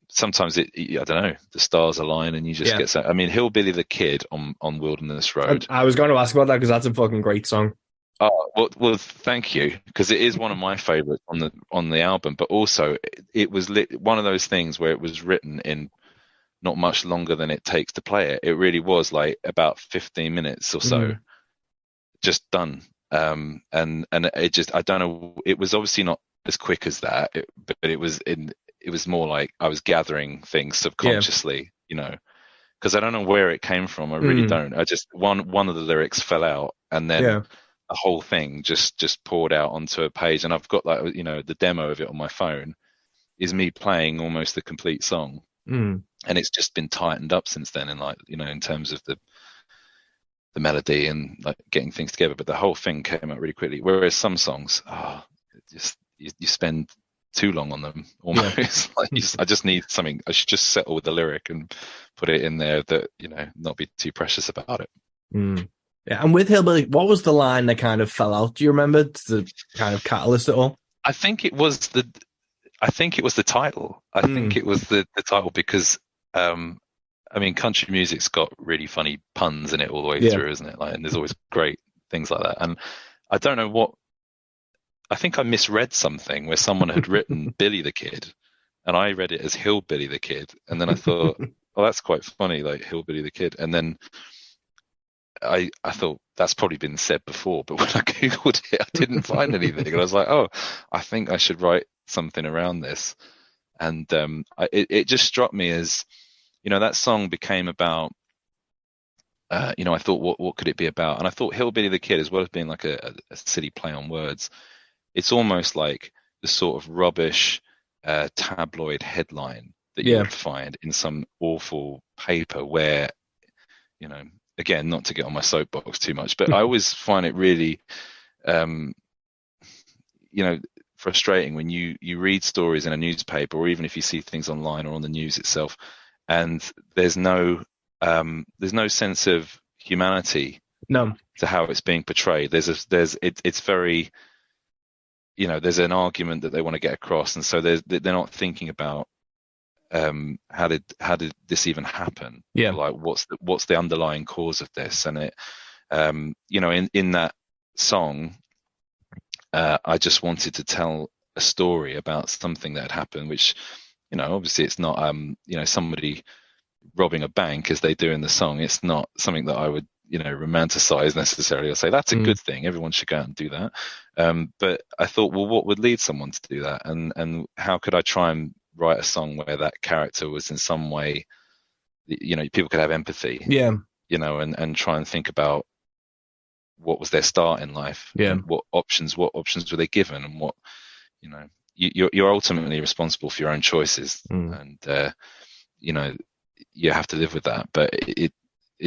sometimes I don't know, the stars align and you just get so. I mean, Hillbilly the Kid on Wilderness Road. I was going to ask about that because that's a fucking great song. Oh, well, thank you, because it is one of my favorites on the album. But also, it was one of those things where it was written in not much longer than it takes to play it. It really was like about 15 minutes or so, just done. And it just, I don't know, it was obviously not as quick as that, but it was more like I was gathering things subconsciously, because I don't know where it came from. I really don't. I just one of the lyrics fell out, and then the whole thing just poured out onto a page. And I've got the demo of it on my phone is me playing almost the complete song, and it's just been tightened up since then. And in terms of the melody and like getting things together, but the whole thing came out really quickly. Whereas some songs, you spend too long on them almost. I just need something. I should just settle with the lyric and put it in there that not be too precious about it. Yeah, and with Hillbilly, what was the line that kind of fell out? Do you remember the kind of catalyst at all? I think it was the title. I think it was the title because country music's got really funny puns in it all the way through, isn't it? And there's always great things like that. And I don't know what. I think I misread something where someone had written Billy the Kid, and I read it as Hillbilly the Kid, and then I thought, oh, that's quite funny, like Hillbilly the Kid. And then I thought that's probably been said before, but when I googled it, I didn't find anything, and I was like, oh, I think I should write something around this. And it just struck me as, that song became about. I thought, what could it be about? And I thought Hillbilly the Kid, as well as being like a silly play on words, it's almost like the sort of rubbish tabloid headline that you would find in some awful paper where, again, not to get on my soapbox too much, but I always find it really, frustrating when you read stories in a newspaper, or even if you see things online or on the news itself, and there's no sense of humanity to how it's being portrayed. It's very, there's an argument that they want to get across, and so they're not thinking about how did this even happen? Like what's the underlying cause of this? And it, in that song, I just wanted to tell a story about something that had happened, which, obviously it's not somebody robbing a bank as they do in the song. It's not something that I would romanticize necessarily or say that's a good thing, everyone should go out and do that. But I thought, well, what would lead someone to do that, and how could I try and write a song where that character was in some way, people could have empathy, and try and think about what was their start in life, and what options were they given, and what, you're ultimately responsible for your own choices, and you have to live with that. But it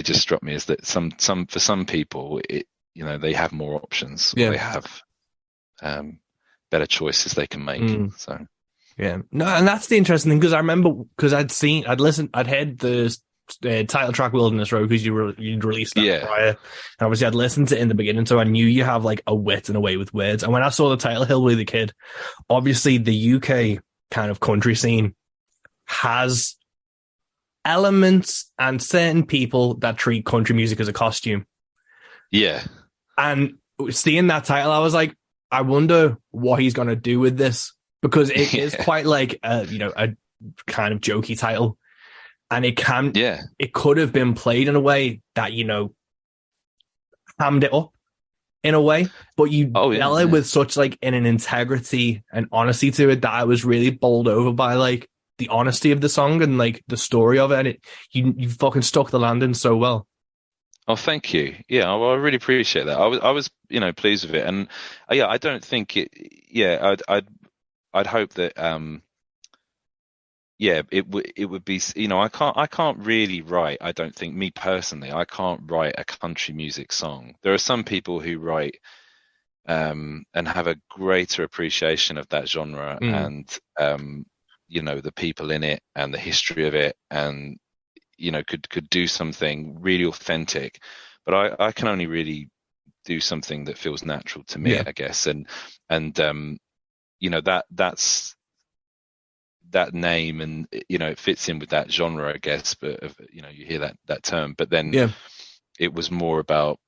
just struck me as that for some people, they have more options, or they have better choices they can make. So no, and that's the interesting thing, because I remember, because I'd heard the title track Wilderness Road, because you'd released that prior, and obviously I'd listened to it in the beginning, so I knew you have like a wit and a way with words. And when I saw the title Hillbilly the Kid, obviously the UK kind of country scene has elements and certain people that treat country music as a costume. And seeing that title, I was like, I wonder what he's going to do with this, because it is quite like a kind of jokey title, and it could have been played in a way that hammed it up in a way, but you tell it with such like an integrity and honesty to it that I was really bowled over by like the honesty of the song and like the story of it, and you fucking stuck the landing so well. Oh, thank you. Yeah, I really appreciate that. I was, pleased with it, and yeah, I don't think it. Yeah, I'd hope that, yeah, it would be. I can't really write. I don't think, me personally, I can't write a country music song. There are some people who write, and have a greater appreciation of that genre, Mm. and the people in it and the history of it, and could do something really authentic. But I can only really do something that feels natural to me, Yeah. I guess. And that's that name, and it fits in with that genre, I guess. But you hear that term, but then Yeah. it was more about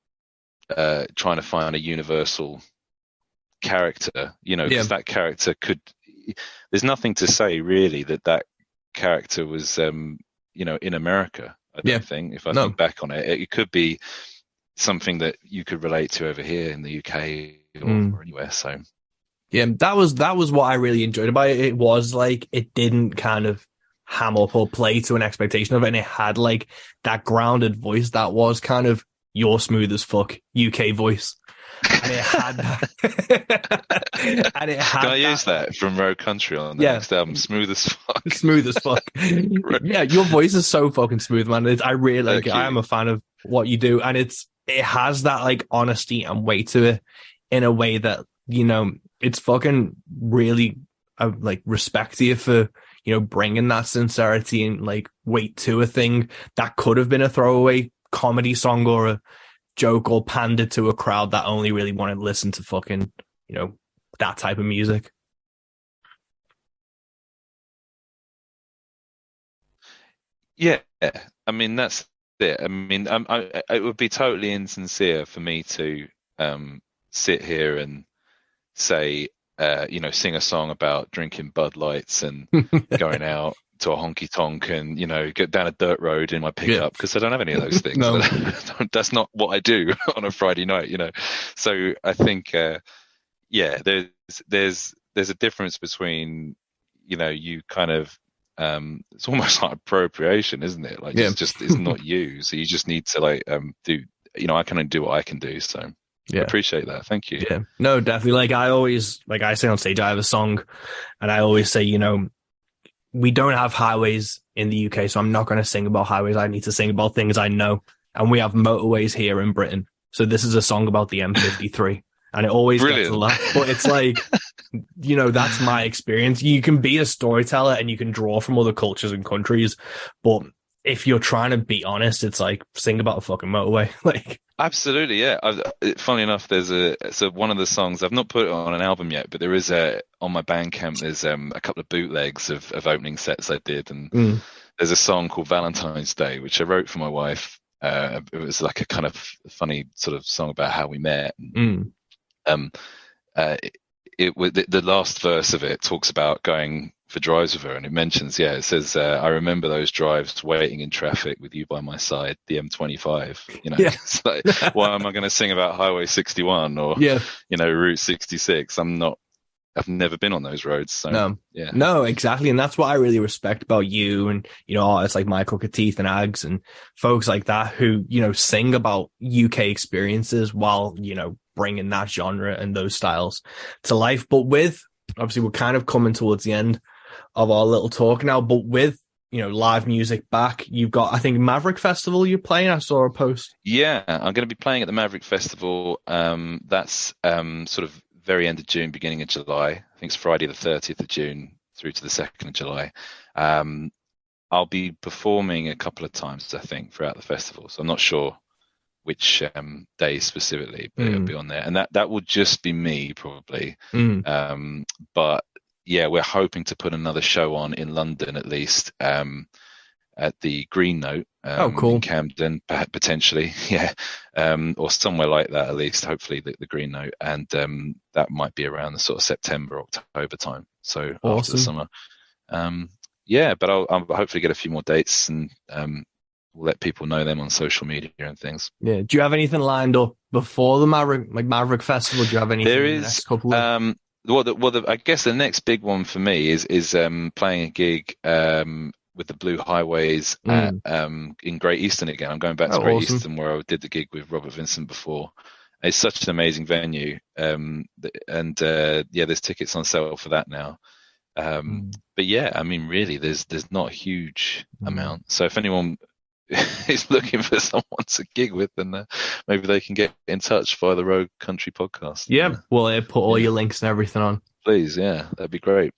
trying to find a universal character, Yeah. because that character could. There's nothing to say really that character was, in America. I Yeah. don't think, if I No. think back on it, it could be something that you could relate to over here in the UK, or, Mm. or anywhere. So Yeah, that was what I really enjoyed about it. It was like it didn't kind of ham up or play to an expectation of it, and it had like that grounded voice that was kind of your smooth as fuck UK voice. And it had that and it can I had that use that from Road Country on the yeah, next album? Smooth as fuck. smooth as fuck. Yeah, your voice is so fucking smooth, man. I really like it. Thank I am you. a fan of what you do, and it has that like honesty and weight to it in a way that it's fucking really like respect you for bringing that sincerity and like weight to a thing that could have been a throwaway comedy song or a joke or pandered to a crowd that only really wanted to listen to fucking that type of music. Yeah, I mean that's it. I mean, it would be totally insincere for me to sit here and say, sing a song about drinking Bud Lights and going out to a honky tonk and get down a dirt road in my Yeah. pickup, because I don't have any of those things. No. That's not what I do on a Friday night. So I think, yeah, there's a difference between, you kind of, it's almost like appropriation, isn't it? Like Yeah. it's not you, so you just need to like do. I can only do what I can do. So I Yeah. appreciate that. Thank you. Yeah. No, definitely. Like I always, like I say on stage, I have a song and I always say, we don't have highways in the UK, so I'm not going to sing about highways. I need to sing about things I know. And we have motorways here in Britain. So this is a song about the M53. And it always gets a Brilliant. laugh. But it's like, that's my experience. You can be a storyteller and you can draw from other cultures and countries. But if you're trying to be honest, it's like sing about a fucking motorway. Like, Absolutely, yeah. Funny enough, so one of the songs, I've not put it on an album yet, but there is on my Bandcamp. There's a couple of bootlegs of opening sets I did, and there's a song called Valentine's Day, which I wrote for my wife. It was like a kind of funny sort of song about how we met. Um, it was the last verse of it talks about going for drives with her, and it mentions, it says, I remember those drives waiting in traffic with you by my side, the M25. Yeah. It's like, why am I going to sing about Highway 61 or Route 66? I've never been on those roads. So no, exactly. And that's what I really respect about you and artists like Michael Cateeth and Ags and folks like that who sing about UK experiences while bringing that genre and those styles to life. But with, obviously, we're kind of coming towards the end of our little talk now, but with live music back, you've got, I think, Maverick Festival you're playing. I saw a post. Yeah, I'm going to be playing at the Maverick Festival. That's sort of very end of June, beginning of July. I think it's Friday the 30th of June through to the 2nd of July. I'll be performing a couple of times, I think, throughout the festival. So I'm not sure which day specifically, but it'll be on there. And that will just be me, probably. But yeah, we're hoping to put another show on in London, at least, at the Green Note, cool. in Camden, potentially, or somewhere like that, at least, hopefully the Green Note, and that might be around the sort of September, October time, so awesome. After the summer. But I'll hopefully get a few more dates, and we'll let people know them on social media and things. Yeah. Do you have anything lined up before the Maverick Festival? Do you have anything There in the is, next couple of... I guess the next big one for me is playing a gig with the Blue Highways in Great Eastern again. I'm going back to Great Eastern where I did the gig with Robert Vincent before. It's such an amazing venue, there's tickets on sale for that now. But yeah, I mean, really, there's not a huge amount. So if anyone is looking for someone to gig with, then maybe they can get in touch via the Rogue Country podcast. Yeah, well, put all your links and everything on. Please, yeah, that'd be great.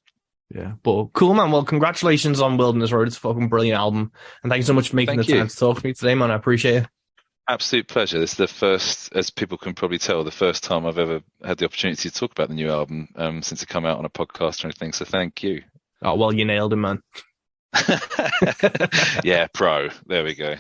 Yeah, but cool, man. Well, congratulations on Wilderness Road. It's a fucking brilliant album. And thank you so much for making the time to talk to me today, man. I appreciate it. Absolute pleasure. This is the first, as people can probably tell, the first time I've ever had the opportunity to talk about the new album since it came out on a podcast or anything. So thank you. Oh, well, you nailed it, man. Yeah, pro. There we go.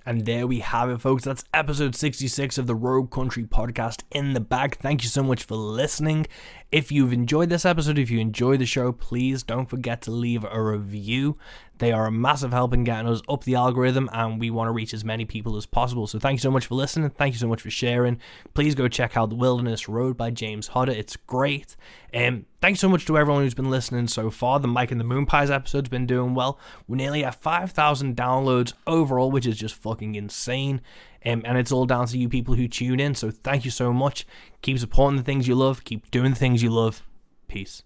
And there we have it, folks. That's episode 66 of the Rogue Country podcast in the bag. Thank you so much for listening. If you've enjoyed this episode, if you enjoy the show, please don't forget to leave a review. They are a massive help in getting us up the algorithm, and we want to reach as many people as possible. So thank you so much for listening. Thank you so much for sharing. Please go check out The Wilderness Road by James Hodder. It's great. Thanks so much to everyone who's been listening so far. The Mike and the Moon Pies episode's been doing well. We're nearly at 5,000 downloads overall, which is just fucking insane. And it's all down to you people who tune in. So thank you so much. Keep supporting the things you love. Keep doing the things you love. Peace.